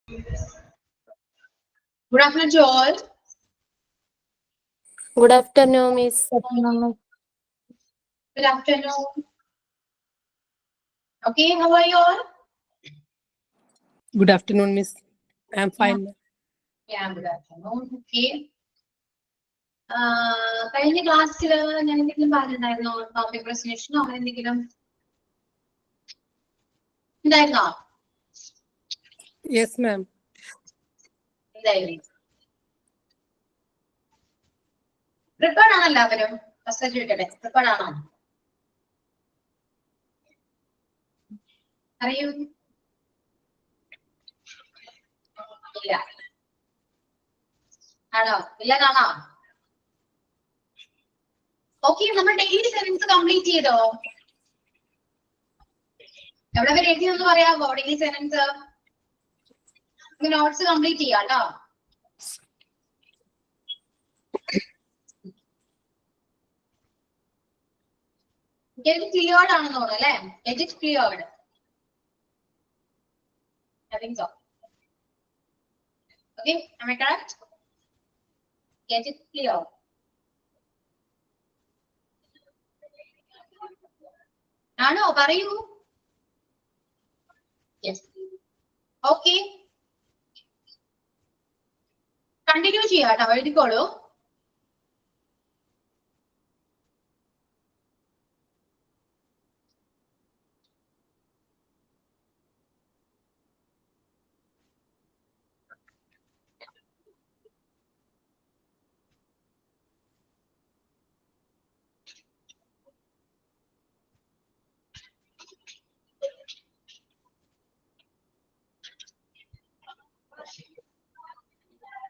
Good afternoon to all. Good afternoon, Miss. Good afternoon. Okay, how are you all? Good afternoon, Miss. I'm fine. Yeah, good afternoon. Okay. കഴിഞ്ഞ ക്ലാസ്സിൽ ഞാൻ എന്തെങ്കിലും പറഞ്ഞിട്ടുണ്ടായിരുന്നോ? Topic പ്രസന്റേഷനോ അങ്ങനെ എന്തെങ്കിലും ഉണ്ടായിരുന്നോ? Yes, ma'am. എന്തായിരുന്നു? Prepared ആണോ എല്ലാവരും? ഫസ്റ്റ് ചോദിക്കട്ടെ, പ്രിപ്പയർഡ് ആണോ? അറിയൂ? ഇല്ല. ആണോ? ഇല്ലെന്നാണോ? ഓക്കെ, നമ്മൾ ഡെയിലി സെവൻസ് കംപ്ലീറ്റ് ചെയ്തോ? എവിടെ വരെ എഴുതിയെന്ന് പറയാമോ? ഡെയിലി സെവൻസ് നോട്ട്സ് കംപ്ലീറ്റ് ചെയ്യാം കേട്ടോ. Get it cleared ആണെന്ന് തോന്നുന്നു അല്ലേ? Get it cleared. I think so. Okay, am I correct? Get it clear. ആണോ? പറയൂ. Yes. Okay. കണ്ടിന്യൂ ചെയ്യാം കേട്ടോ, എഴുതിക്കോളൂ.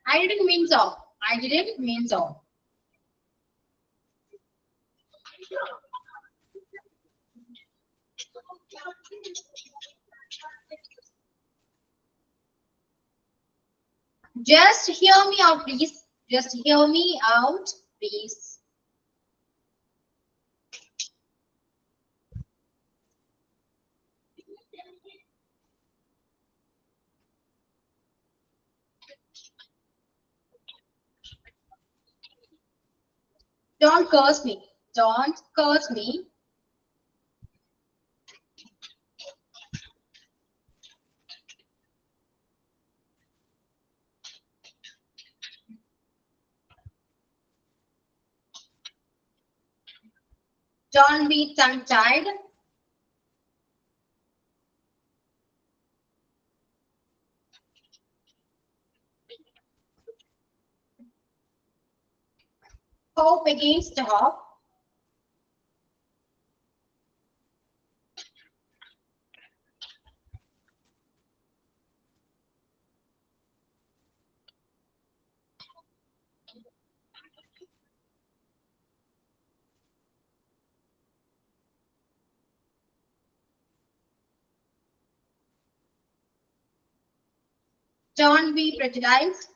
I didn't mean so. I didn't mean so. Just hear me out, please. Just hear me out, please. Don't curse me. Don't curse me. Don't be tongue-tied. Hope against hope. Don't be prejudiced.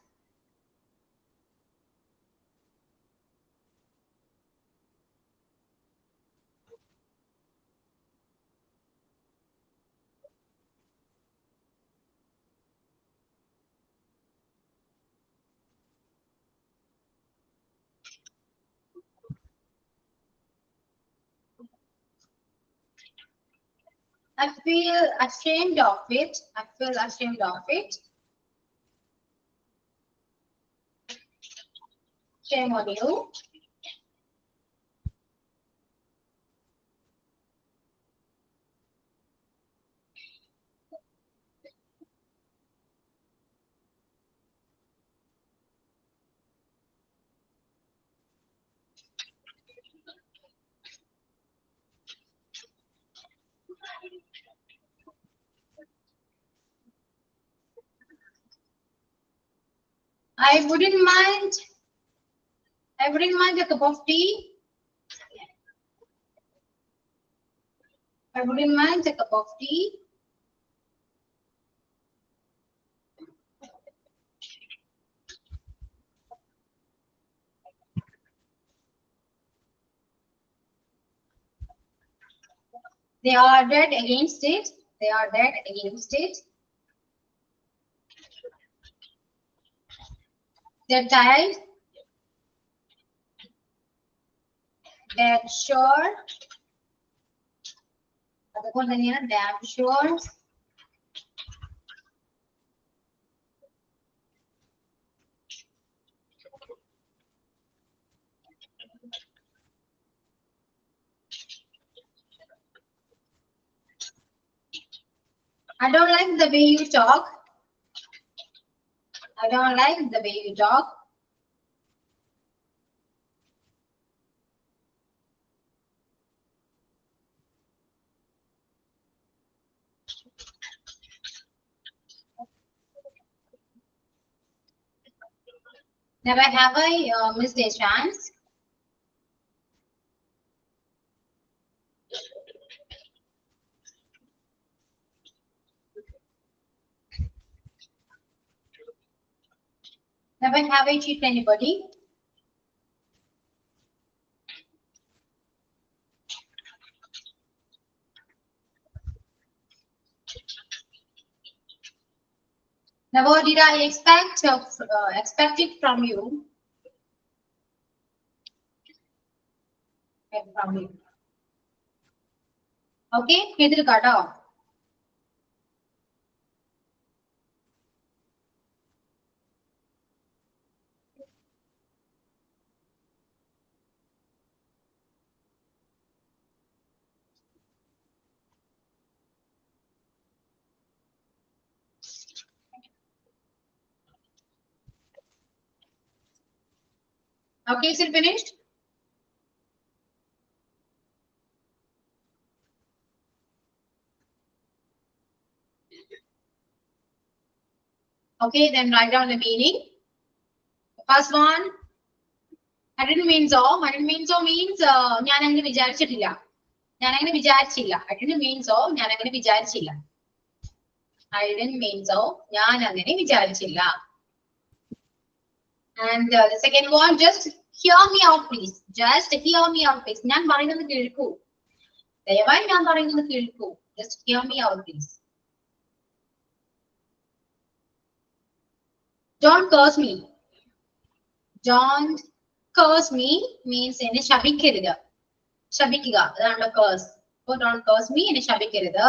I feel ashamed of it. I feel ashamed of it. Shame on you. I wouldn't mind a cup of tea. I wouldn't mind a cup of tea. They are dead against it. They are dead against it. Dead tired. Dead sure. അതുപോലെ തന്നെയാണ് damn sure. I don't like the way you talk. I don't like the way you talk. Never have I missed a chance. Never have I cheated anybody. Never did I expect it from you. From you. Okay, ഇതിൽ കേട്ടോ. Okay, is it finished? Okay, then write down the meaning. First one, I didn't mean so. I didn't mean so means ഞാൻ അങ്ങനെ വിചാരിച്ചിട്ടില്ല. ഞാൻ അങ്ങനെ വിചാരിച്ചില്ല. I didn't mean so. ഞാൻ അങ്ങനെ വിചാരിച്ചില്ല. I didn't mean so. ഞാൻ അങ്ങനെ വിചാരിച്ചില്ല. And the second one, just hear me out, please. Just hear me out, please. ഞാൻ പറയുന്നത് കേൾക്കൂ. ദയവായി ഞാൻ പറയുന്നത് കേൾക്കൂ. Just hear me out, please. Don't curse me. Don't curse me means എന്നെ ശപിക്കരുത്. ശപിക്കുക, അതാണ് curse. So don't curse me, എന്നെ ശപിക്കരുത്.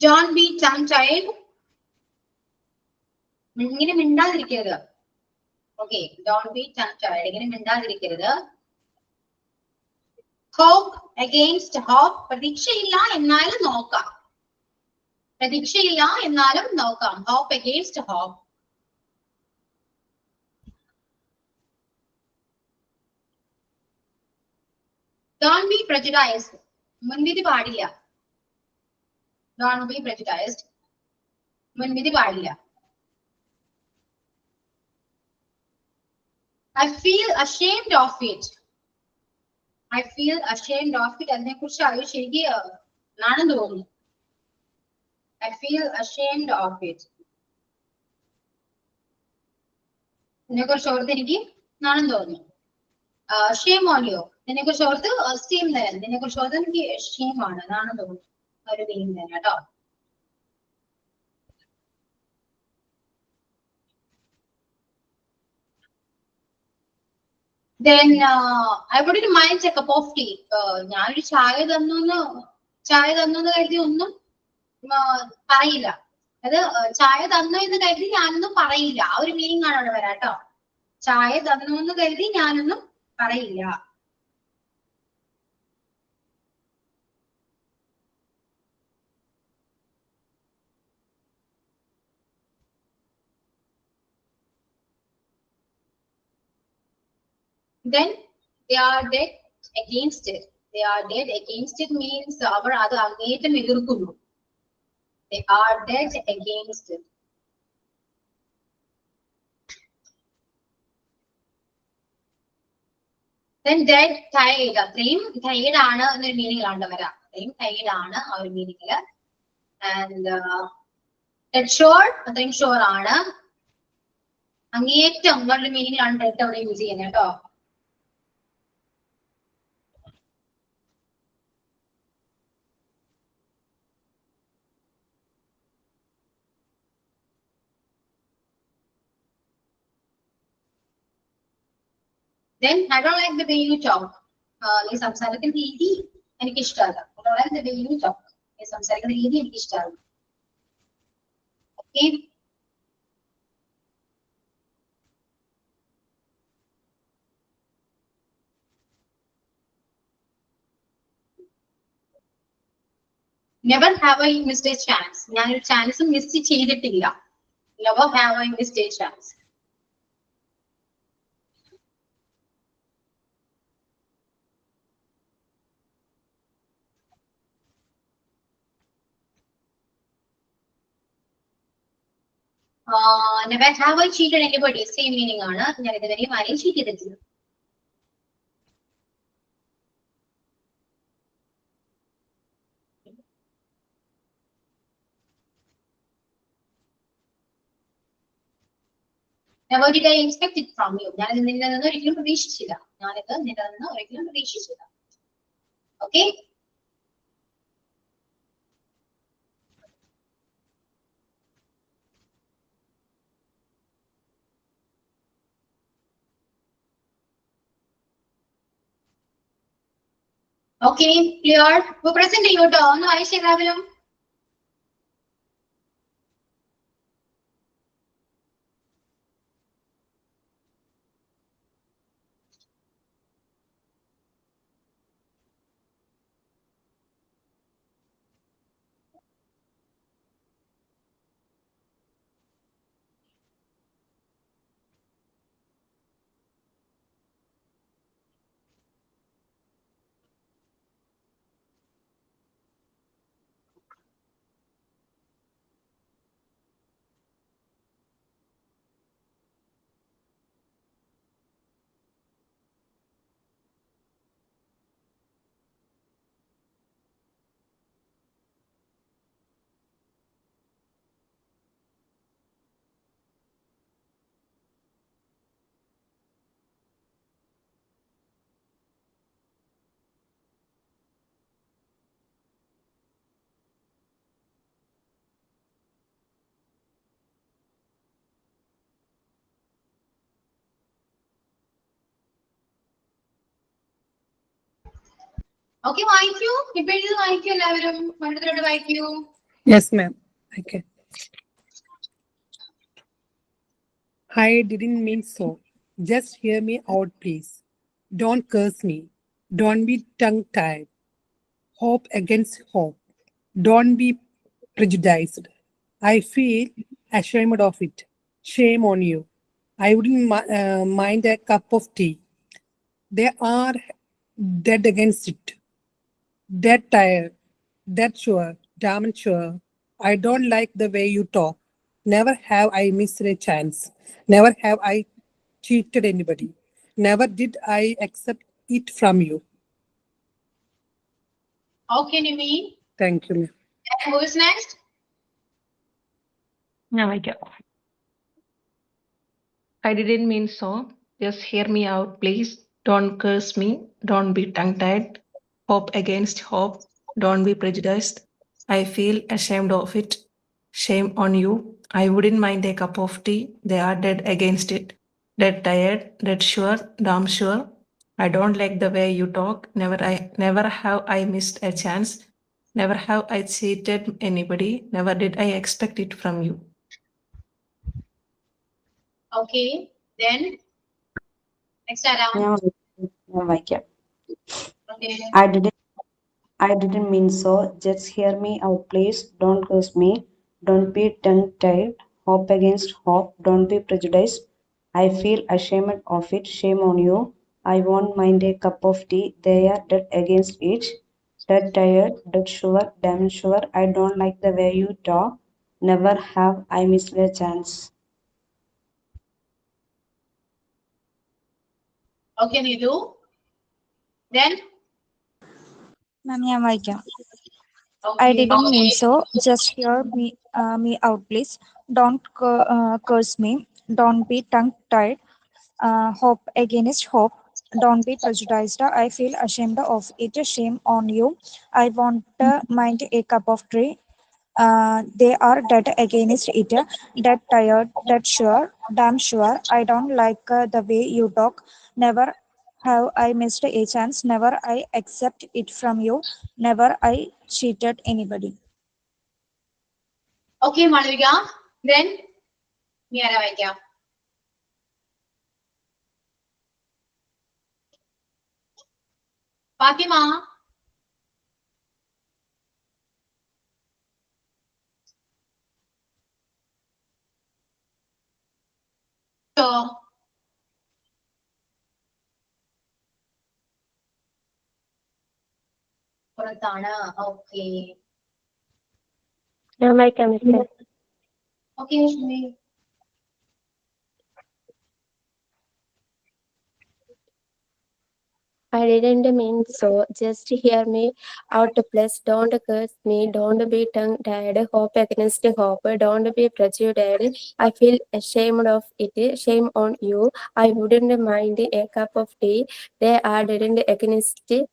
Don't be tongue-tied. ഇങ്ങനെ മിണ്ടാതിരിക്കരുത്. Okay, don't be tongue-tied. ഇങ്ങനെ മിണ്ടാതിരിക്കരുത്. Hope against hope. പ്രതീക്ഷയില്ല എന്നാലും നോക്കാം. പ്രതീക്ഷയില്ല എന്നാലും നോക്കാം. Hope against hope. Don't be prejudiced. മുൻവിധി പാടില്ല. Don't be prejudiced. മുൻവിധി പാടില്ല. I feel ashamed of it. I feel ashamed of it. അതിനെക്കുറിച്ച് ആലോചിച്ച് എനിക്ക് നാണം തോന്നുന്നു. I feel ashamed of it. ഇതിനെക്കുറിച്ച് ഓർത്ത് എനിക്ക് നാണം തോന്നുന്നു. Shame on you. ഇതിനെക്കുറിച്ച് ഓർത്ത് സ്റ്റീം തരാം. ഇതിനെക്കുറിച്ച് ഓർത്ത് എനിക്ക് ഷെയിം ആണ്, നാണം തോന്നുന്നു. ഒരു മീൻ തന്നെ കേട്ടോ. Then I wouldn't mind a cup of tea. ഞാനൊരു ചായ തന്നു കരുതി ഒന്നും പറയില്ല. അത് ചായ തന്നു എന്ന് കരുതി ഞാനൊന്നും പറയില്ല. ആ ഒരു മീനിങ് ആണ് അവിടെ വരാട്ടോ. ചായ തന്നു എന്ന് കരുതി ഞാനൊന്നും പറയില്ല. Then they are dead against it. They are dead against it means അവർ അത് അങ്ങേറ്റം എതിർക്കുന്നു. They are dead against it. Then dead, tired. അത്രയും tired ആണ് എന്നൊരു മീനിങ്ങിലാണ് വരാം. അത്രയും tired ആണ് ആ ഒരു മീനിങ്ങില്. And dead sure, അത്രയും sure ആണ്. അങ്ങേറ്റം വേറൊരു മീനിങ്ങിലാണ് dead അവിടെ യൂസ് ചെയ്യുന്നത് കേട്ടോ. Then I don't like the way you talk. ഈ സംസാരിക്കുന്ന രീതി എനിക്ക് ഇഷ്ടമല്ല. I don't like the way you talk. ഈ സംസാരിക്കുന്ന രീതി എനിക്ക് ഇഷ്ടമല്ല. Okay. Never have I missed a chance. ഞാനൊരു ചാൻസ് മിസ് ചെയ്തിട്ടില്ല. Never have I missed a chance. Never have I cheated anybody. Same meaning ആണ്. ഞാൻ ഇതുവരെയും ആരെയും cheat ചെയ്തിട്ടില്ല. Never did I expect it from you. ഞാനിത് നിന്നിൽ നിന്ന് ഒരിക്കലും പ്രതീക്ഷിച്ചില്ല. ഞാനിത് നിന്നിൽ നിന്ന് ഒരിക്കലും പ്രതീക്ഷിച്ചില്ല. Okay. Okay, clear. ഇപ്പൊ പ്രസന്റ് ചെയ്യൂട്ടോ. ഒന്ന് വായിച്ചേ എല്ലാവരും. Okay, വായിക്കൂ. ഇപ്പൊ ഇത് വായിക്കൂ എല്ലാവരും. മണ്ടത്തിലോട്ട് വായിക്കൂ. Yes, ma'am. Okay. I didn't mean so. Just hear me out, please. Don't curse me. Don't be tongue-tied. Hope against hope. Don't be prejudiced. I feel ashamed of it. Shame on you. I wouldn't mind a cup of tea. They are dead against it. Dead tired. Dead sure. Damn sure. I don't like the way you talk. Never have I missed a chance. Never have I cheated anybody. Never did I accept it from you. Okay, Nimi. Thank you, ma'am. And who is next? ഞാൻ വായിക്കാം. I didn't mean so. Just hear me out, please. Don't curse me. Don't be tongue-tied. Hope against hope. Don't be prejudiced. I feel ashamed of it. Shame on you. I wouldn't mind a cup of tea. They are dead against it. Dead tired. Dead sure. Damn sure. I don't like the way you talk. Never have I missed a chance. Never have I cheated anybody. Never did I expect it from you. Okay, then next around. ഞാൻ വായിക്കാം. Okay. I didn't mean so. Just hear me out, please. Don't curse me. Don't be tongue-tied. Hope against hope. Don't be prejudiced. I feel ashamed of it. Shame on you. I won't mind a cup of tea. They are dead against it. Dead tired. Dead sure. Damn sure. I don't like the way you talk. Never have I missed a chance. Okay, Nilu. Then. Ma'am, ഞാൻ വായിക്കാം. Okay. I didn't mean so. Just hear me out, please. Don't curse me. Don't be tongue-tied. Hope against hope. Don't be prejudiced. I feel ashamed of it. Shame on you. I won't mind a cup of tea. They are dead against it. Dead tired. Dead sure. Damn sure. I don't like the way you talk. Never have I missed a chance? Never I accept it from you. Never I cheated anybody. Okay, Malavika. Then നീ ആരാ വായിക്കാം? ഫാത്തിമ. പുറത്താണ്. Okay ഞാൻ വായിക്കാം മിസ്സേ. Okay Lakshmi. I didn't mean so. Just hear me out, please. Don't curse me. Don't be tongue-tied. Hope against hope. Don't be prejudiced. I feel ashamed of it. Shame on you. I wouldn't mind a cup of tea. They are didn't against it.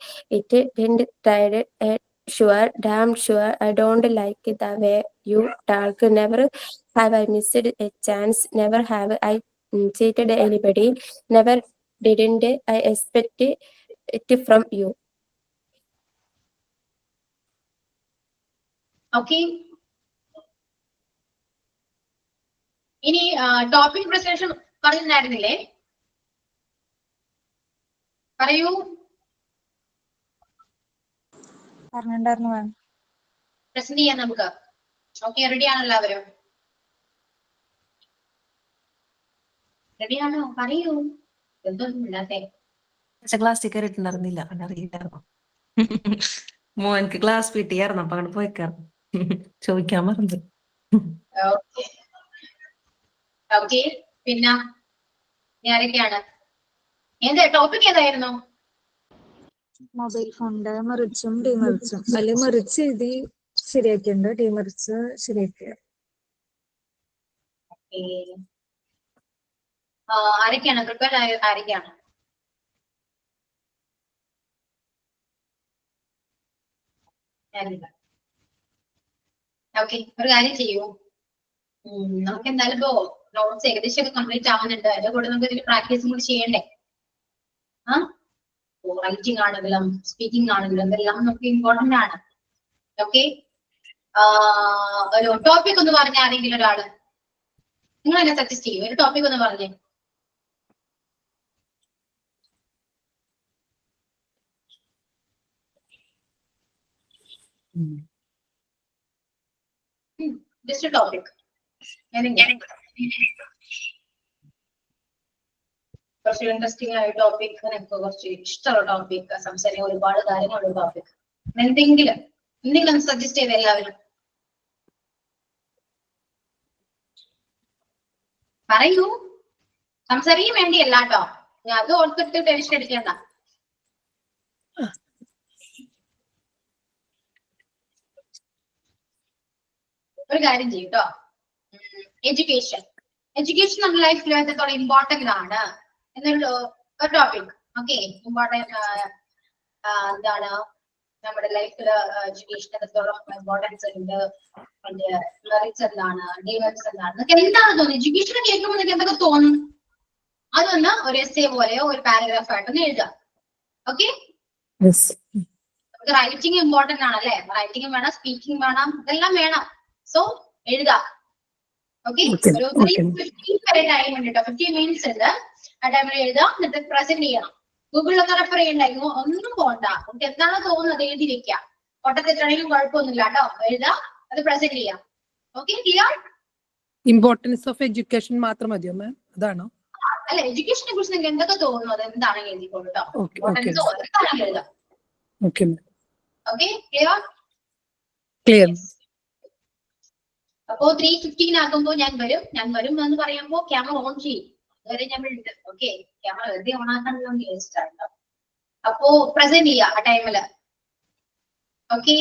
Didn't tried it. Sure, damn sure. I don't like the way you talk. Never have I missed a chance. Never have I cheated anybody. Never didn't I expect it from you. Okay, ഇനി topic presentation പറഞ്ഞിട്ടുണ്ടായിരുന്നില്ലേ? പറയൂ. പറഞ്ഞിട്ടുണ്ടായിരുന്നു മാം. Present ചെയ്യാം നമുക്ക്. Okay, റെഡിയാണോ എല്ലാവരും? റെഡിയാണോ? പറയൂ. എന്തൊന്നും ഇല്ലാത്തെ. ക്ലാസ്സിൽ കയറിയിട്ടുണ്ടായിരുന്നില്ല, അറിയില്ലായിരുന്നു. മോനക്ക് ക്ലാസ് കിട്ടിയായിരുന്നു, അപ്പൊ അങ്ങോട്ട് പോയിക്കായിരുന്നു. ചോദിക്കാൻ മറന്നു. ഓക്കെ ഓക്കെ, പിന്നെ ആരൊക്കെയാണ്? എന്താ ടോപ്പിക് ഏതായിരുന്നു? മൊബൈൽ ഫോണിന്റെ മെറിറ്റ്സും ഡിമെറിറ്റ്സും. അതിൽ മെറിറ്റ്സ് എഴുതി ശരിയാക്കിയിട്ടുണ്ട്, ഡിമെറിറ്റ്സ് ശരിയാക്കിയ. ആരൊക്കെയാണ് പ്രിപ്പയർ ആരൊക്കെയാണ്? ഓക്കെ, ഒരു കാര്യം ചെയ്യൂ. നമുക്ക് എന്തായാലും ഇപ്പോ നോട്ട്സ് ഏകദേശം ഒക്കെ കംപ്ലീറ്റ് ആവുന്നുണ്ട്. അതിന്റെ കൂടെ നമുക്ക് ഇതിൽ പ്രാക്ടീസും കൂടി ചെയ്യണ്ടേ? റൈറ്റിംഗ് ആണെങ്കിലും സ്പീക്കിംഗ് ആണെങ്കിലും ഇതെല്ലാം നമുക്ക് ഇമ്പോർട്ടന്റ് ആണ്. ഓക്കെ, ഒരു ടോപ്പിക് ഒന്ന് പറഞ്ഞ ആരെങ്കിലും ഒരാള് നിങ്ങൾ എന്നെ സജസ്റ്റ് ചെയ്യും. ഒരു ടോപ്പിക് ഒന്ന് പറഞ്ഞേ. ജസ്റ്റ് ടോപ്പിക് കുറച്ച് ഇൻട്രസ്റ്റിംഗ് ആയ ടോപ്പിക്, എനിക്ക് കുറച്ച് ഇഷ്ടമുള്ള ടോപ്പിക്, സംസാരിക്കാൻ ഒരുപാട് കാര്യങ്ങളുള്ള ടോപ്പിക്, എന്തെങ്കിലും ഒന്ന് സജസ്റ്റ് ചെയ്ത് എല്ലാവരും പറയൂ. സംസാരിക്കാൻ വേണ്ടിയല്ല കേട്ടോ, ഞാൻ അത് ഓർത്തിട്ട് ടെൻഷൻ അടിക്കണ്ട. ഒരു കാര്യം ചെയ്യും കേട്ടോ. എഡ്യൂക്കേഷൻ നമ്മുടെ ലൈഫിൽ എത്രത്തോളം ഇമ്പോർട്ടന്റ് ആണ് എന്നൊരു ടോപ്പിക്. ഓക്കെ, ഇമ്പോർട്ടന്റ് എന്താണ് നമ്മുടെ ലൈഫിൽ എഡ്യൂക്കേഷൻ എത്രത്തോളം ഇമ്പോർട്ടൻസ് ഉണ്ട്, അതിന്റെ മെറിറ്റ്സ് എന്താണ്, ഡിമെറിറ്റ്സ് എന്താണ്, നിങ്ങൾക്ക് എന്താണ് തോന്നുന്നത്? എഡ്യൂക്കേഷൻ കേൾക്കുമ്പോൾ നിങ്ങൾക്ക് എന്തൊക്കെ തോന്നും? അതൊന്ന് ഒരു എസ്സേ പോലെയോ ഒരു പാരഗ്രാഫ് ആയിട്ടൊന്ന് എഴുതാം. ഓക്കെ, നമുക്ക് റൈറ്റിംഗ് ഇമ്പോർട്ടന്റ് ആണല്ലേ? റൈറ്റിംഗ് വേണം, സ്പീക്കിംഗ് വേണം, ഇതെല്ലാം വേണം. സോ എഴുതാം. ഓക്കെ, ഒരു 15 വരെ ടൈം ഉണ്ട് കേട്ടോ, 15 മിനിറ്റ്സ് ഉണ്ട്. ആ ടൈമിൽ എഴുതാം, എന്നിട്ട് പ്രസന്റ് ചെയ്യണം. ഗൂഗിളിലൊക്കെ റെഫർ ചെയ്യണ്ടായിരുന്നു, ഒന്നും പോണ്ട. നമുക്ക് എന്താണോ തോന്നുന്നത് എഴുതി വെക്കാം. പൊട്ടത്തെറ്റാണെങ്കിലും കുഴപ്പമൊന്നുമില്ല കേട്ടോ, എഴുതാം, അത് പ്രസന്റ് ചെയ്യാം. Okay, clear? Importance of education മാത്രം മതിയോ മാം? അതാണോ? അല്ല, എഡ്യൂക്കേഷനെ കുറിച്ച് നിങ്ങൾക്ക് എന്തൊക്കെ തോന്നുന്നു അത് എന്താണെങ്കിലും എഴുതിക്കോളൂ കേട്ടോ. ഇമ്പോർട്ടൻസോ എന്താണെങ്കിലും എഴുതാം. Okay, clear? ക്ലിയർ. അപ്പോ 3:15 ആകുമ്പോ ഞാൻ വരും എന്ന് പറയുമ്പോ ക്യാമറ ഓൺ ചെയ്യും. അതുവരെ നമ്മൾ ഉണ്ട്. ഓക്കെ, ക്യാമറ വെറുതെ ഓൺ ആക്കാനുള്ള വിചാരിച്ചിട്ടാണ്. അപ്പോ പ്രസന്റ് ചെയ്യാം ആ ടൈമില്. ഓക്കെ,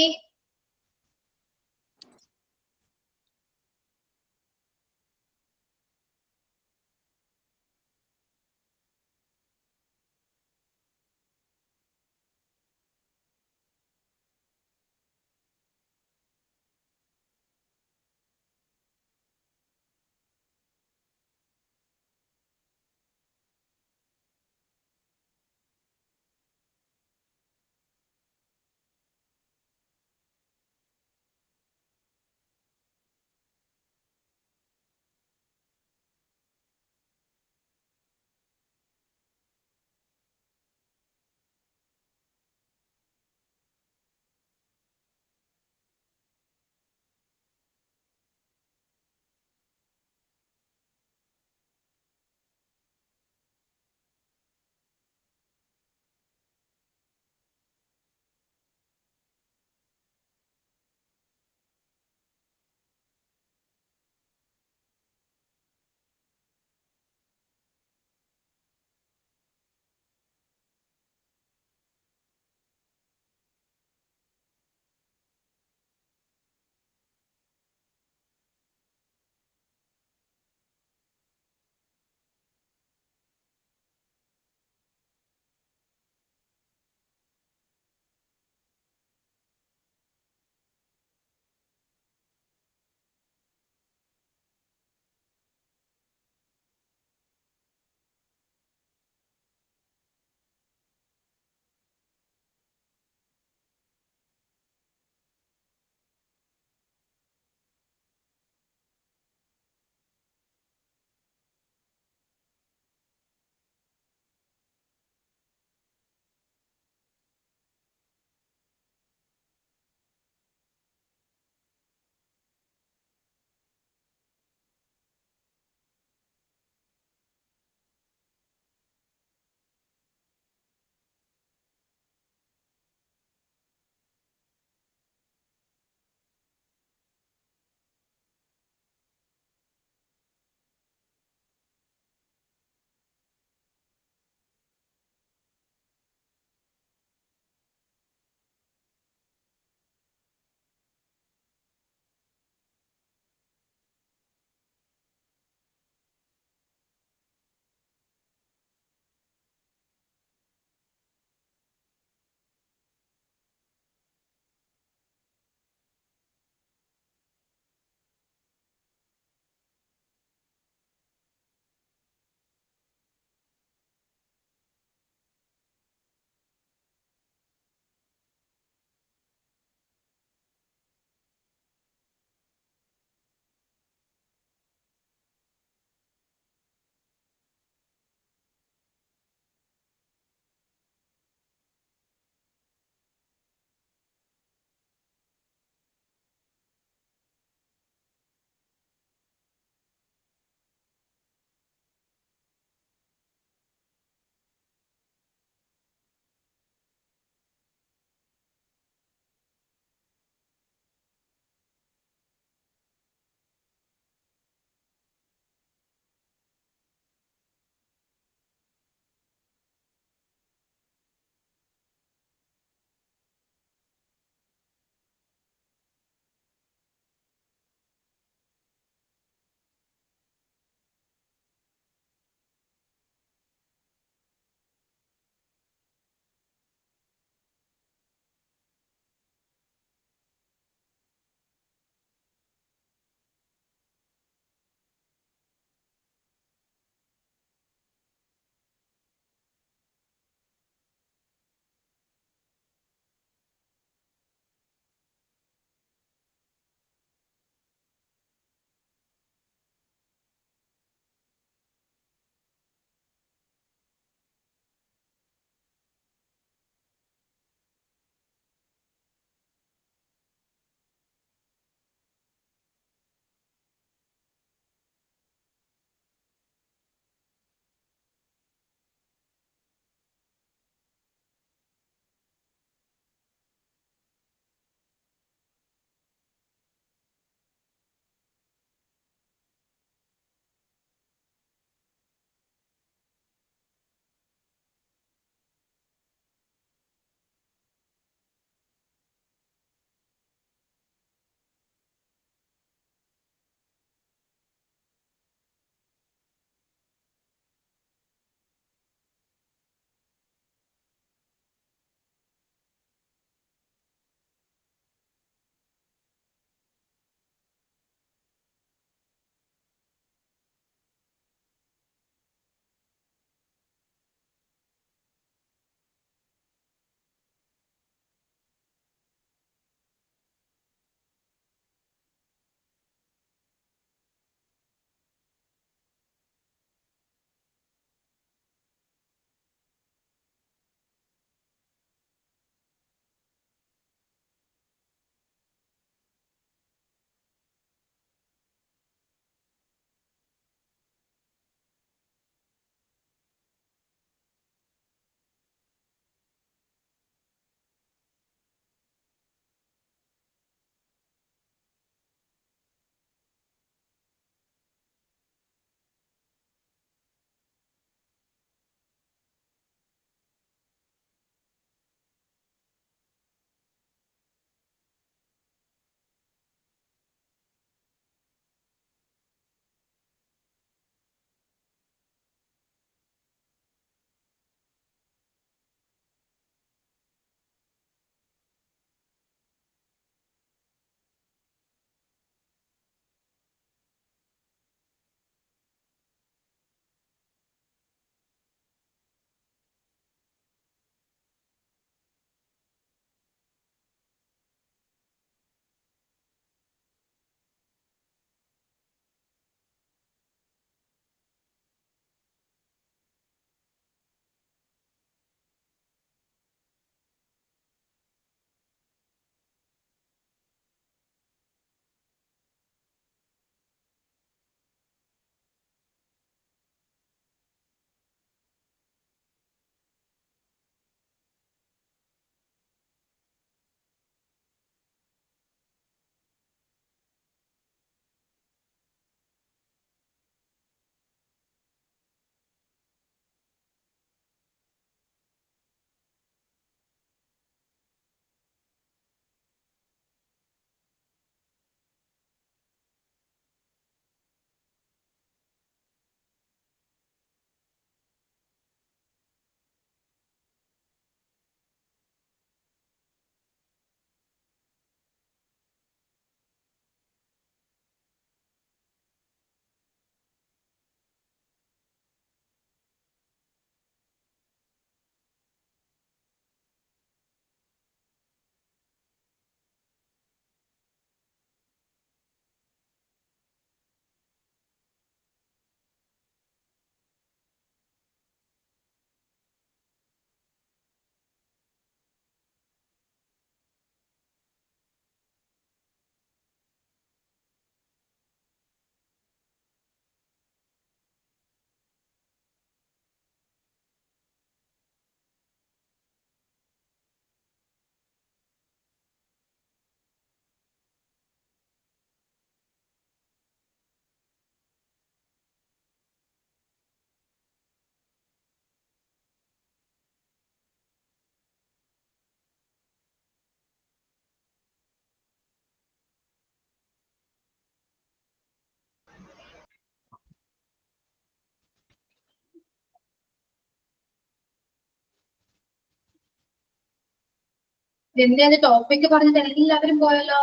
എന്താ ടോപ്പിക് പറഞ്ഞിട്ട് എല്ലാവരും പോയല്ലോ.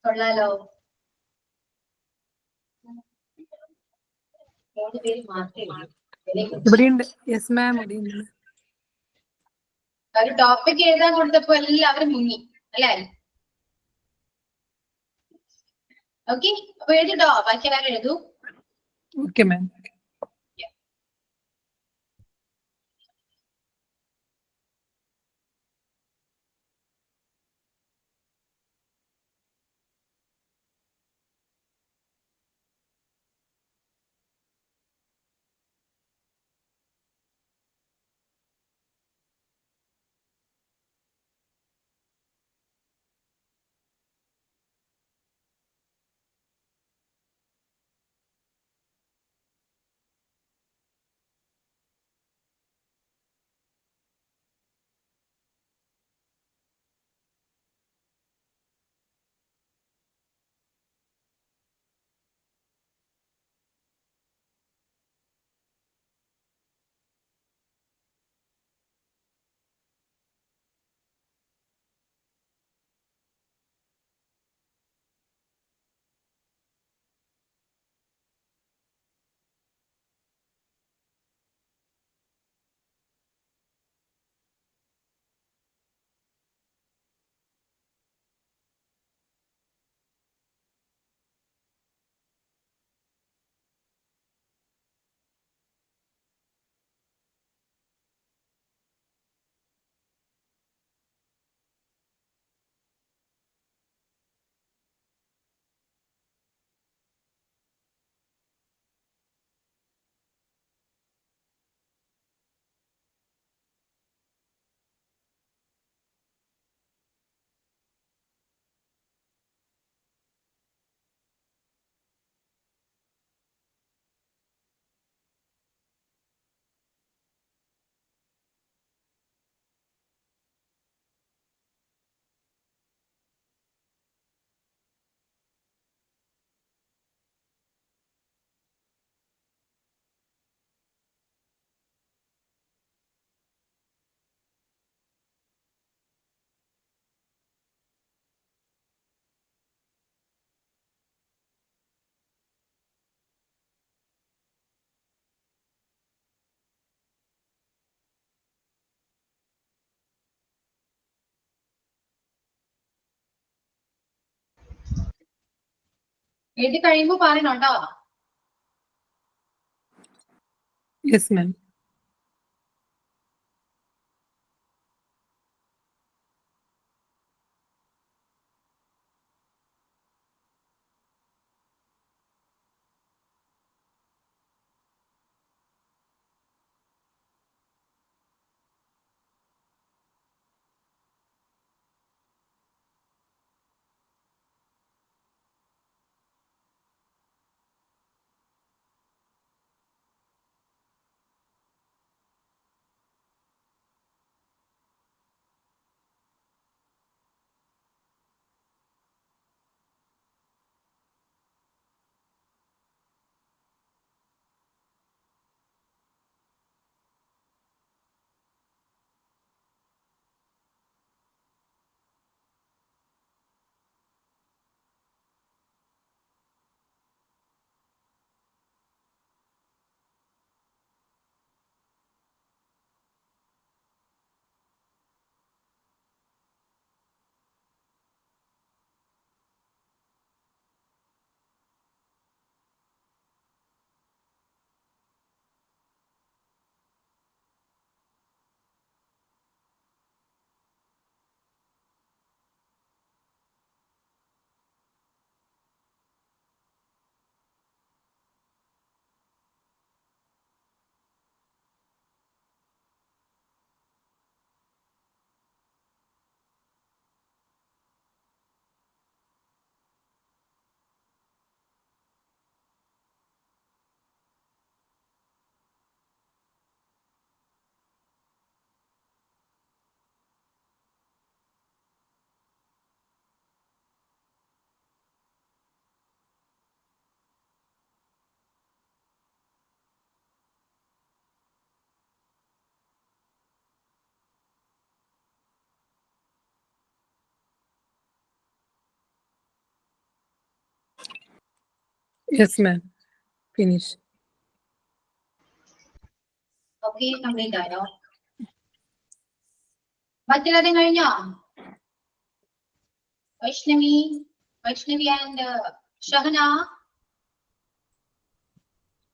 കൊള്ളാലോ. 3 പേര് മാത്രമേ ഉള്ളൂ. ഇവിടെയുണ്ട്. യെസ് മാം ഇവിടെയുണ്ട്. ഒരു ടോപ്പിക് എഴുതാൻ കൊടുത്തപ്പോ എല്ലാവരും മുങ്ങി അല്ലേ? ഓക്കെ, അപ്പൊ എഴുതിട്ടോ, ബാക്കി എല്ലാവരും എഴുതൂ. Okay ma'am. എഴുതി കഴിയുമ്പോ പറയണം കേട്ടോ. Yes ma'am. Yes, ma'am. Finish. Okay complete ആയോ? മറ്റെല്ലാരും കഴിഞ്ഞോ? Vaishnavi and Shahana,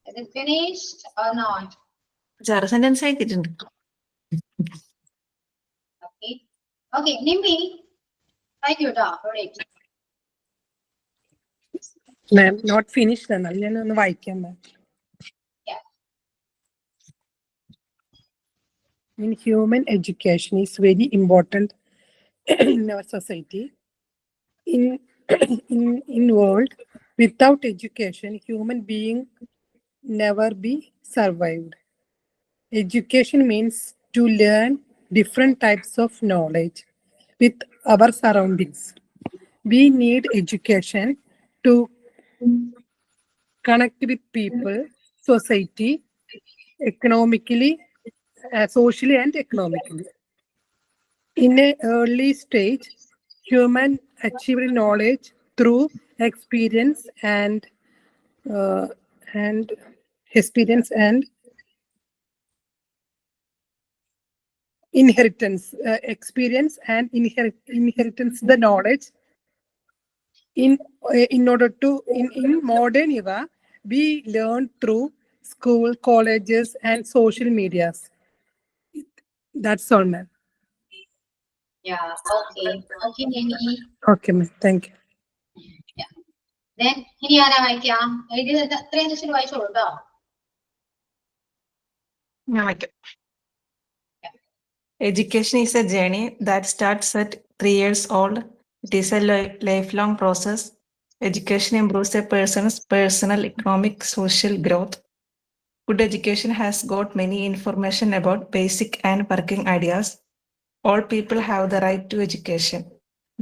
is it finished or not? 6 sentence ആയിട്ടുണ്ട്. Okay. Okay, Nimmi, thank you, da. Alright. Ma'am, not finished എന്നാലും ഞാൻ ഒന്ന് വായിക്കാം ma'am. Yeah. In human education is very important in our society. In world without education, human being never be survived. Education means to learn different types of knowledge with our surroundings. We need education to connect with people, society, economically, socially and economically. In an early stage, human achieved knowledge through experience and inheritance. Experience and inheritance the knowledge. In order to in modern era, we learn through school, colleges, and social medias. That's all, ma'am. Yeah, okay. Okay, Nimmi. Okay, ma'am. Thank you. Yeah. Then, ഇനി ആരാ വായിക്കാം? എഴുതിയത് അത്രയും ദിവസം വായിച്ചോളൂ കേട്ടോ. ഞാൻ വായിക്കാം. Education is a journey that starts at 3 years old. It is a lifelong process. Education improves a person's personal, economic, social growth. Good education has got many information about basic and working ideas. All people have the right to education.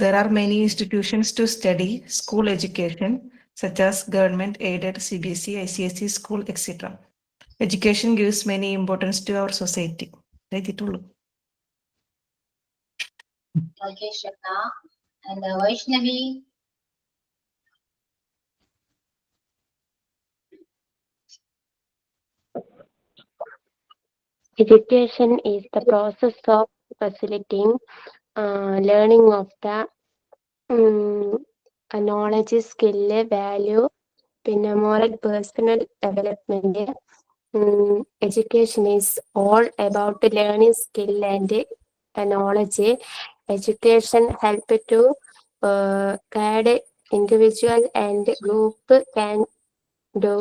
There are many institutions to study school education, such as government aided CBSE, ICSE school, etc. Education gives many importance to our society. Okay, Shweta. And Vaishnavi. Education is the process of facilitating learning of the knowledge, skill, value, പിന്നെ moral personal development. Education is all about learning skill and knowledge. Education help to guide individual and group can do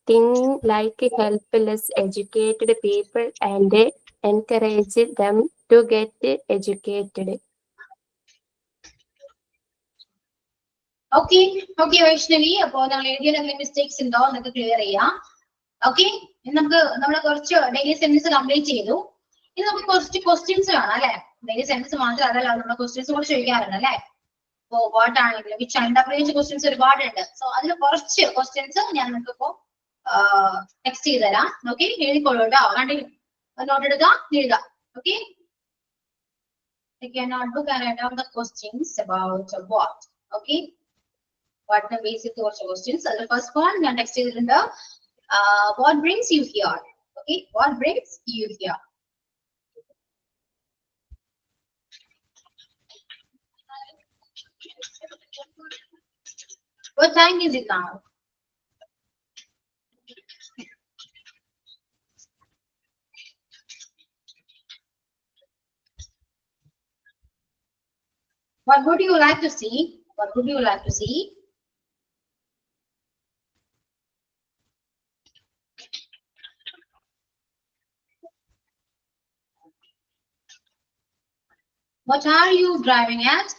things like help less educated people and encourage them to get educated. Okay Vaishnavi, അപ്പോ നമ്മൾ എഴുതിയ എന്തെങ്കിലും mistakes ഉണ്ടോ എന്നൊക്കെ clear ചെയ്യാം. Okay, നമുക്ക് നമ്മൾ കുറച്ച് ഡെയിലി സെന്റൻസ് കംപ്ലീറ്റ് ചെയ്തു. ഇനി നമുക്ക് കുറച്ച് ക്വസ്റ്റ്യൻസ് വേണം അല്ലെ. ഡെയിലി സെന്റൻസ് മാത്രമല്ല, നമ്മുടെ ക്വസ്റ്റ്യൻസ് കൂടെ ചോദിക്കാറുണ്ട് അല്ലെ. ഇപ്പോ വാട്ട് ആണെങ്കിലും വിച്ച് അണ്ടർപ്രൈസ് ക്വസ്റ്റ്യൻസ് ഒരുപാടുണ്ട്. സോ അതിൽ കുറച്ച് ക്വസ്റ്റ്യൻസ് ഞാൻ നിങ്ങൾക്ക് ഇപ്പോ ടെക്സ്റ്റ് ചെയ്ത് തരാം. ഓക്കെ, എഴുതിക്കോളൂ കേട്ടോ. നോട്ട് എടുക്കാം, എഴുതാം. Okay, take a notebook and write down the questions about what. Okay, what the basic questions. So the first one, ഞാൻ ടെക്സ്റ്റ് ചെയ്തിട്ടുണ്ട്. What brings you here? Okay, what brings you here? What time is it now? What would you like to see? What would you like to see? What are you driving at?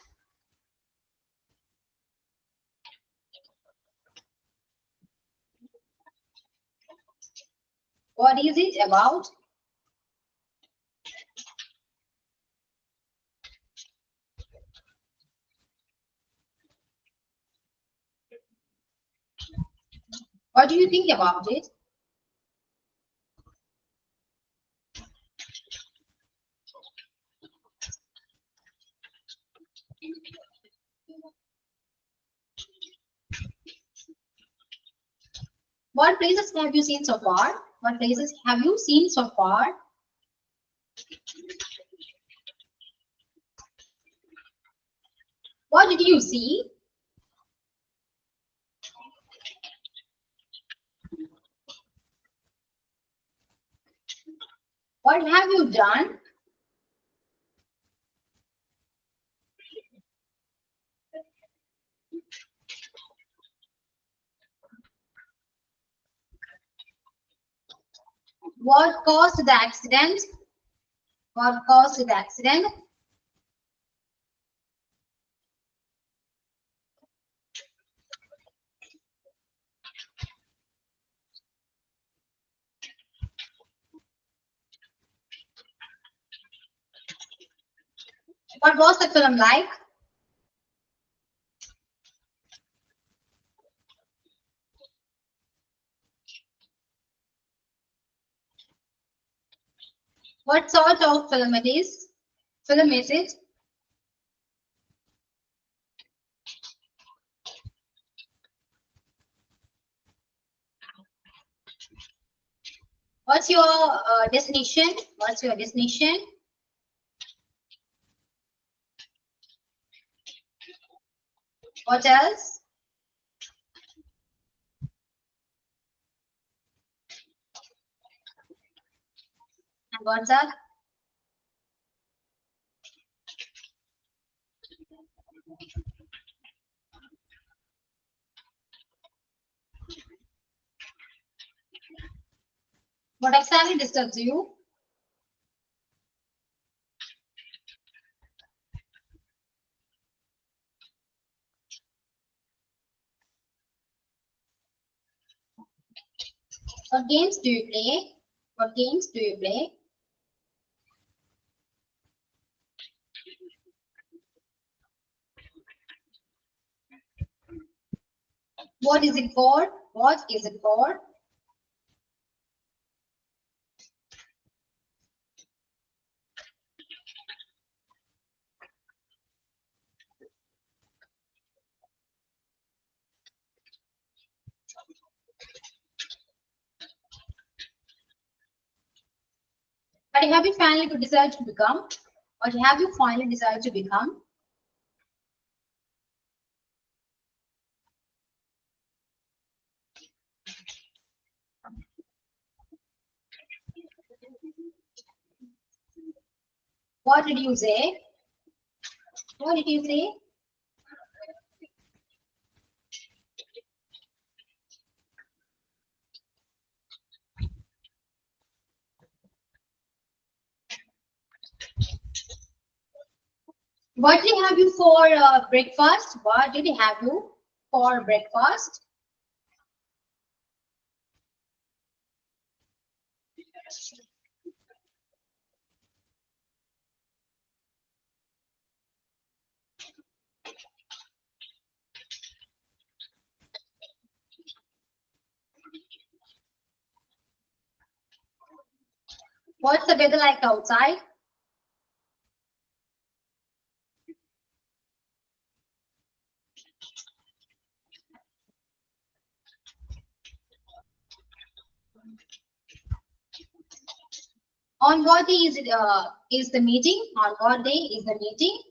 What is it about? What do you think about it? What places have you seen so far? What places have you seen so far? What did you see? What have you done? What caused the accident? What caused the accident? What was the film like? What sort of film it is? Film is it? What's your destination? What's your destination? What else? And what's up? What exactly disturbs you? What games do you play? What games do you play? What is it for? What is it for? What have you finally decided to become? What have you finally decided to become? What did you say? What did you say? What did he have you for breakfast? What did he have you for breakfast? What's the weather like outside? On what day is it? Is the meeting? On what day is the meeting?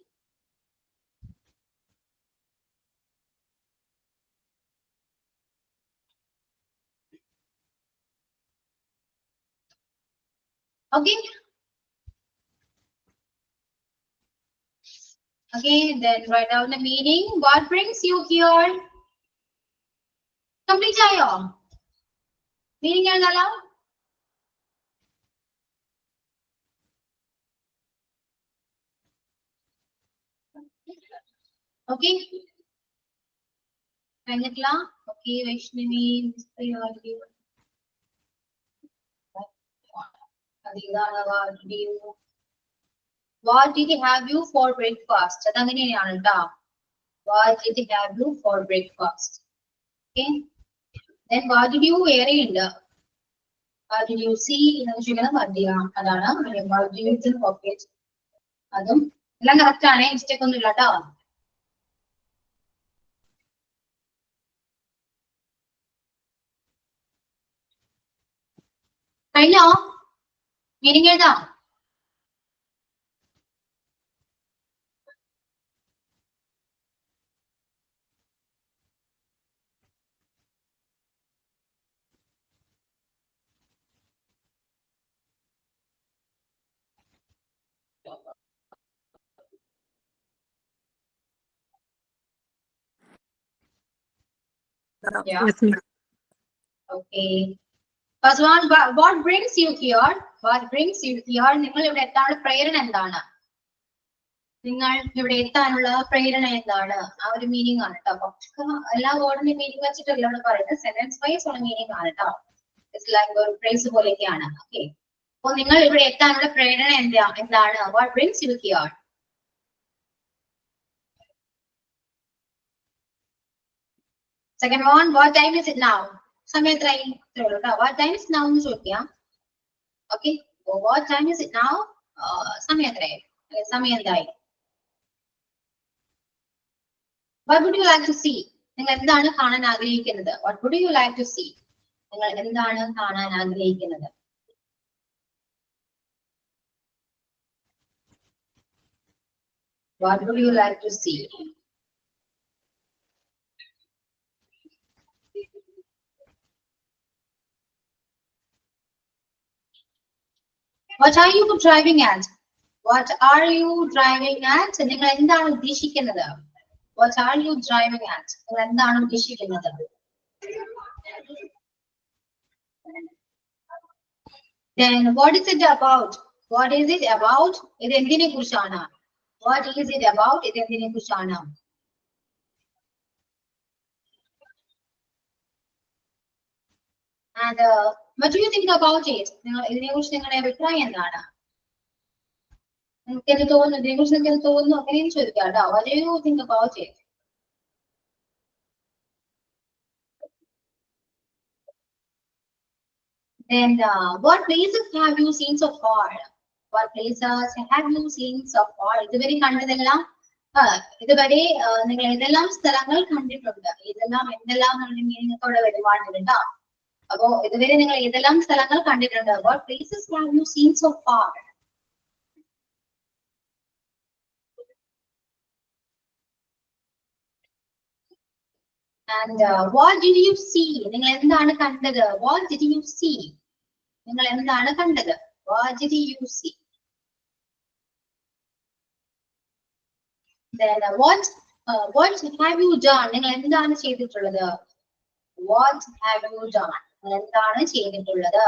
Okay. Okay, then write down the meaning. What brings you here? Complete ayo. Meaning എഴുതാലോ? Okay. കഴിഞ്ഞിട്ടില്ല? Okay, Vaishnavi, What did he have you for breakfast? അതങ്ങനെയാണ് ട്ടോ. What did he have you for breakfast? Okay. Then what did you wear in? What did you see? എന്ന് ചോദിക്കണം അതാണ്. What did you do pocket? അതും എല്ലാം correct ആണ്, mistake ഒന്നും ഇല്ല കേട്ടോ. കഴിഞ്ഞോ? മീനിങ് എഴുതാം. Yeah. Yes, ma'am. Okay. First one, what brings you here? What brings you here? നിങ്ങൾ ഇവിടെ എത്താനുള്ള പ്രേരണ എന്താണ്? നിങ്ങൾ ഇവിടെ എത്താനുള്ള പ്രേരണ എന്താണ്? ആ ഒരു മീനിങ് ആണ് കേട്ടോ. എല്ലാ വേർഡിന്റെ മീനിങ് വെച്ചിട്ടല്ല ഇവിടെ പറയുന്നത്, സെന്റൻസ് വൈസ് ഉള്ള മീനിങ് ആണ് കേട്ടോ. ഇറ്റ്സ് ലൈക്ക് ഒരു ഫ്രേസ് പോലെയൊക്കെയാണ്. ഓക്കെ, അപ്പൊ നിങ്ങൾ ഇവിടെ എത്താനുള്ള പ്രേരണ എന്താണ്? What brings U here? Second one, what time is it now? സമയം എത്രയായി? വാട്ട് ടൈം ഇസ് നൗ എന്ന് ചോദിക്കാം. Okay, what time is it now? സമയം എത്രയായി? സമയം എന്തായി? What would you like to see? നിങ്ങൾ എന്താണ് കാണാൻ ആഗ്രഹിക്കുന്നത്? What would you like to see? നിങ്ങൾ എന്താണ് കാണാൻ ആഗ്രഹിക്കുന്നത്? What would you like to see? What are you driving at? What are you driving at? നിങ്ങൾ എന്താണ് ഉദ്ദേശിക്കുന്നത്? What are you driving at? നിങ്ങൾ എന്താണ് ഉദ്ദേശിക്കുന്നത്? Then what is it about? What is it about? ഇത് എന്തിനെ കുറിച്ചാണ്? What is it about? ഇത് എന്തിനെ കുറിച്ചാണ്? And what do you think about it? നിങ്ങൾ ഇതിനെ കുറിച്ച് നിങ്ങളുടെ അഭിപ്രായം എന്താണ്? നിങ്ങൾക്ക് എന്ത് തോന്നുന്നു? ഇതിനെ കുറിച്ച് നിങ്ങൾക്ക് എന്ത് തോന്നുന്നു? അങ്ങനെയും ചോദിക്കാം കേട്ടോ. What do you think about it? Then what places have you seen so far? What places have you seen so far? ഇതുവരെ കണ്ടതെല്ലാം ഇതുവരെ നിങ്ങൾ ഏതെല്ലാം സ്ഥലങ്ങൾ കണ്ടിട്ടുണ്ട്? ഇതെല്ലാം എന്തെല്ലാം മീനിങ് ഒക്കെ അവിടെ വരുവാനുണ്ട് കേട്ടോ. അപ്പോ ഇതുവരെ നിങ്ങൾ ഏതെല്ലാം സ്ഥലങ്ങൾ കണ്ടിട്ടുണ്ട്? What places have you seen so far? And what did you see? നിങ്ങൾ എന്താണ് കണ്ടത്? What did you see? നിങ്ങൾ എന്താണ് കണ്ടത്? What did you see? Then what have you done? നിങ്ങൾ എന്താണ് ചെയ്തിട്ടുള്ളത്? What have you done? നിങ്ങൾ എന്താണ് ചെയ്തിട്ടുള്ളത്?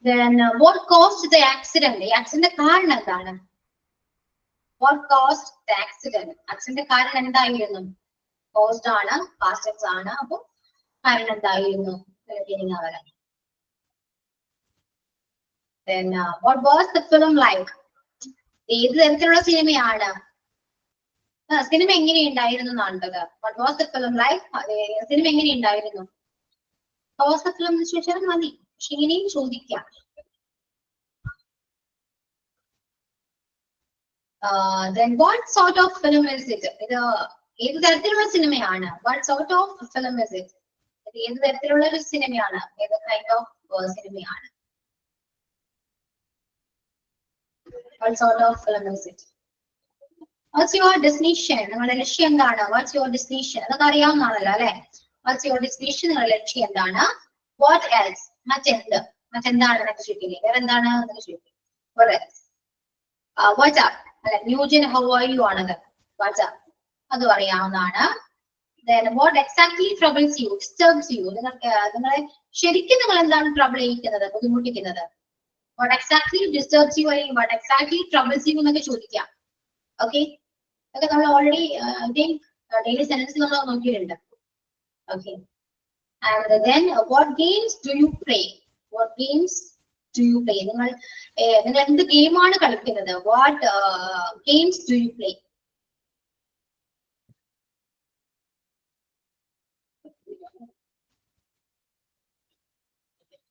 Then what caused the accident? ഈ ആക്സിഡന്റ് കാരണം എന്താണ്? What caused the accident? Accident കാരണം എന്തായിരുന്നു? Caused ആണ്, past tense ആണ്. അപ്പൊ കാരണം എന്തായിരുന്നു? Then what was the film like? ഏത് തരത്തിലുള്ള സിനിമയാണ്? സിനിമ എങ്ങനെയുണ്ടായിരുന്നു എന്നാണ്. What was the film like? Cinema എങ്ങനെയുണ്ടായിരുന്നു? What was the film എന്ന് ചോദിച്ചാൽ മതി. പക്ഷെ ഇങ്ങനെയും ചോദിക്കാം. Then what sort of film is it? ഇത് ഏത് തരത്തിലുള്ള സിനിമയാണ്? What sort of film is it? ഇത് ഏത് തരത്തിലുള്ള ഒരു സിനിമയാണ്? ഏത് കൈൻഡ് ഓഫ് സിനിമയാണ്? What sort of film is it? What's your destination? നിങ്ങളുടെ ലക്ഷ്യം എന്താണ്? What's your destination? അതൊക്കെ അറിയാവുന്നതാണല്ലോ അല്ലെ? What's your destination? നിങ്ങളുടെ ലക്ഷ്യം എന്താണ്? What else? മറ്റെന്താണ് എന്നൊക്കെ ചോദിക്കില്ലേ? വേറെ എന്താണ് എന്നൊക്കെ ചോദിക്കും. What else? What's up? അല്ലെ, ന്യൂജൻ how are you ആണത്. What's up? അതും അറിയാവുന്നതാണ്. Then what exactly troubles you? Disturbs you? നിങ്ങളെ ശരിക്കും നിങ്ങൾ എന്താണ് trouble ചെയ്യിക്കുന്നത്, ബുദ്ധിമുട്ടിക്കുന്നത്? What exactly disturbs you അല്ലെങ്കിൽ what exactly troubles you എന്നൊക്കെ ചോദിക്കാം. ഓക്കെ, അതൊക്കെ നമ്മൾ ഓൾറെഡി ഡെയിലി സെന്റൻസ് നമ്മൾ നോക്കിയിട്ടുണ്ട്. Okay, and then what games do you play? What games do you play? നിങ്ങൾ എന്ത് ഗെയിമാണ് കളിക്കുന്നത്? What games do you play?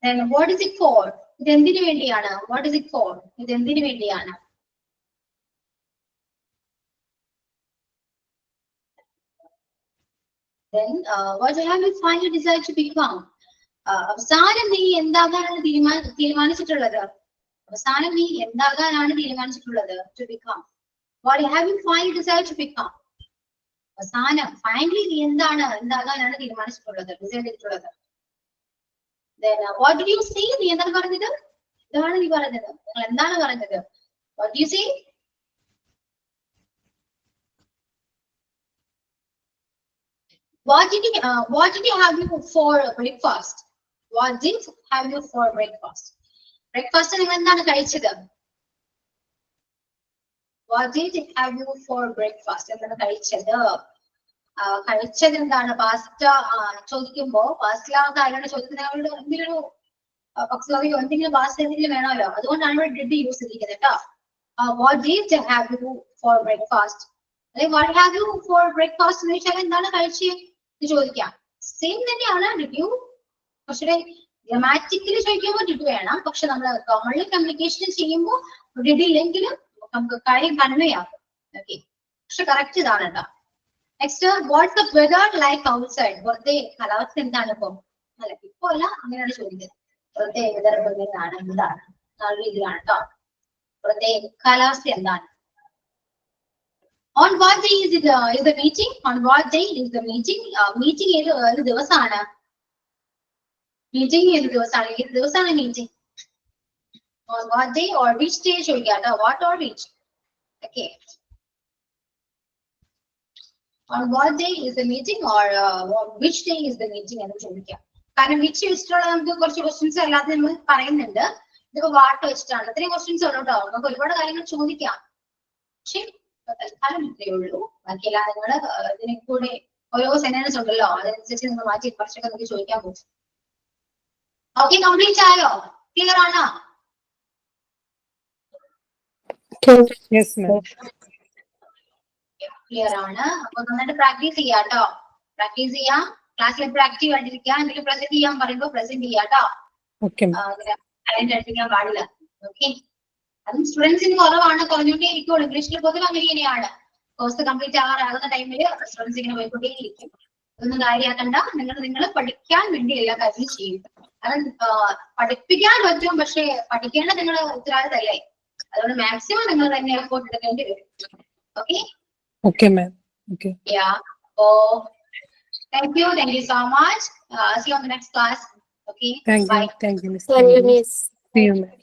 Then what is it for? ഇത് എന്തിനു വേണ്ടിയാണ്? What is it for? ഇത് എന്തിനു വേണ്ടിയാണ്? Then what have you finally decided to become? അവസാനം നീ എന്താകാനാണ് തീരുമാനിച്ചിട്ടുള്ളത്? അവസാനം നീ എന്താകാനാണ് തീരുമാനിച്ചിട്ടുള്ളത്? To become. What have you finally decided to become? അവസാനം ഫൈനലി നീ എന്താകാനാണ് തീരുമാനിച്ചിട്ടുള്ളത്, ഡിസൈഡ് ചെയ്തിട്ടുള്ളത്? Then what did you say? നീ എന്താണ് പറഞ്ഞത്? ഇതാണ് നീ പറഞ്ഞത്. നിങ്ങൾ എന്താണ് പറഞ്ഞത്? What do you say? What did you have you for breakfast? What did have you for breakfast? Breakfast നിങ്ങൾ എന്താണ് കഴിച്ചത്? What did have you for breakfast? എന്താണ് കഴിച്ചത്? കഴിച്ചത് എന്താണ്? പാസ്റ്റ ചോദിക്കുമ്പോ പാസ്റ്റിലാവുന്ന ആരാണ് ചോദിക്കുന്നത്? എന്തെങ്കിലും പക്ഷിയോ എന്തെങ്കിലും പാസ്റ്റ് എന്തെങ്കിലും വേണമല്ലോ, അതുകൊണ്ടാണ് ഇവിടെ ഡിഡ് യൂസ് ചെയ്തിരിക്കുന്നത് കേട്ടോ. What did have you for breakfast? അല്ലെങ്കിൽ what have you for breakfast എന്ന് വെച്ചാൽ എന്താണ് കഴിച്ചത് ചോദിക്കാം. സെയിം തന്നെയാണ് ഡിഡ് യു. പക്ഷേ ഗ്രാമാറ്റിക്കലി ചോദിക്കുമ്പോൾ ഡിഡ് വേണം, പക്ഷെ നമ്മൾ കോമൺലി കമ്മ്യൂണിക്കേഷൻ ചെയ്യുമ്പോൾ ഡിഡ് ഇല്ലെങ്കിലും നമുക്ക് കാര്യം കൺവേയാകും. ഓക്കെ, പക്ഷെ കറക്റ്റ് ഇതാണ് കേട്ടോ. Next, what's the weather like outside? വെറുതെ കാലാവസ്ഥ എന്താണ് ഇപ്പം? അല്ല, ഇപ്പൊ അല്ല, അങ്ങനെയാണ് ചോദിക്കുന്നത്. വെറുതെ വെദർ എന്താണ്, എന്താണ് നല്ല രീതിയിലാണ് കേട്ടോ. വെറുതെ കാലാവസ്ഥ എന്താണ്? On what day is the meeting? On what day is the meeting? Meeting ഏത് ദിവസമാണ്? Meeting ഏത് ദിവസമാണ്? ഏത് ദിവസമാണ് meeting? On what day or which day ചോദിക്കാം കേട്ടോ. What or which? Okay. On what day is the meeting or which day is the meeting എന്ന് ചോദിക്കാം. കാരണം which വെച്ചിട്ടുള്ള നമുക്ക് കുറച്ച് ക്വസ്റ്റ്യൻസ് അല്ലാതെ നമ്മൾ പറയുന്നുണ്ട്. ഇതിപ്പോ വാട്ട് വെച്ചിട്ടാണ്. ഇത്രയും ക്വസ്റ്റ്യൻസ് ഉള്ളൂ കേട്ടോ. നമുക്ക് ഒരുപാട് കാര്യങ്ങൾ ചോദിക്കാം. പക്ഷേ തൽക്കാലം ഇത്രയേ ഉള്ളൂ. ബാക്കിയെല്ലാം നിങ്ങൾ ഇതിനെ കൂടെ ഓരോ സെന്റൻസ് ഉണ്ടല്ലോ, അതനുസരിച്ച് നിങ്ങൾ മാറ്റി കുറച്ചൊക്കെ നമുക്ക് ചോദിക്കാൻ പോകും. ഓക്കെ, കംപ്ലീറ്റ് ആയോ? ക്ലിയർ ആണോ? Yes, ma'am. ക്ലിയർ ആണ്. അപ്പൊ നന്നായിട്ട് പ്രാക്ടീസ് ചെയ്യാം കേട്ടോ. പ്രാക്ടീസ് ചെയ്യാം. ക്ലാസ്സിൽ എപ്പോഴും ആക്റ്റീവ് ആയിട്ടിരിക്കുക. എന്തെങ്കിലും പ്രസന്റ് ചെയ്യാൻ പറയുമ്പോൾ പ്രസന്റ് ചെയ്യാം കേട്ടോ. Okay, ma'am. ടാലന്റ് എടുപ്പിക്കാൻ പാടില്ല. ഓക്കെ, അതും സ്റ്റുഡൻസിന് കുറവാണ്, കുറഞ്ഞുകൊണ്ടേ ഇരിക്കുള്ളൂ. ഇംഗ്ലീഷിൽ പൊതുവെ അങ്ങനെയാണ്. കോഴ്സ് കംപ്ലീറ്റ് ആകാറാകുന്ന ടൈമിൽ സ്റ്റുഡൻസ് ഇങ്ങനെ പോയിക്കൊണ്ടേ ഇരിക്കും. അതൊന്നും കാര്യമാക്കണ്ട. നിങ്ങൾ പഠിക്കാൻ വേണ്ടി എല്ലാ കാര്യങ്ങളും ചെയ്യും. കാരണം പഠിപ്പിക്കാൻ പറ്റും, പക്ഷെ പഠിക്കേണ്ട നിങ്ങളുടെ ഉത്തരവാദിത്തമല്ലേ. അതുകൊണ്ട് മാക്സിമം നിങ്ങൾ തന്നെ എഫോർട്ട് എടുക്കേണ്ടി വരും. Okay? Okay, ma'am. Okay. Yeah. So thank you so much. See you on the next class. Okay. Thank Bye. you. Thank you, Miss. Thank you, Miss. See you, ma'am.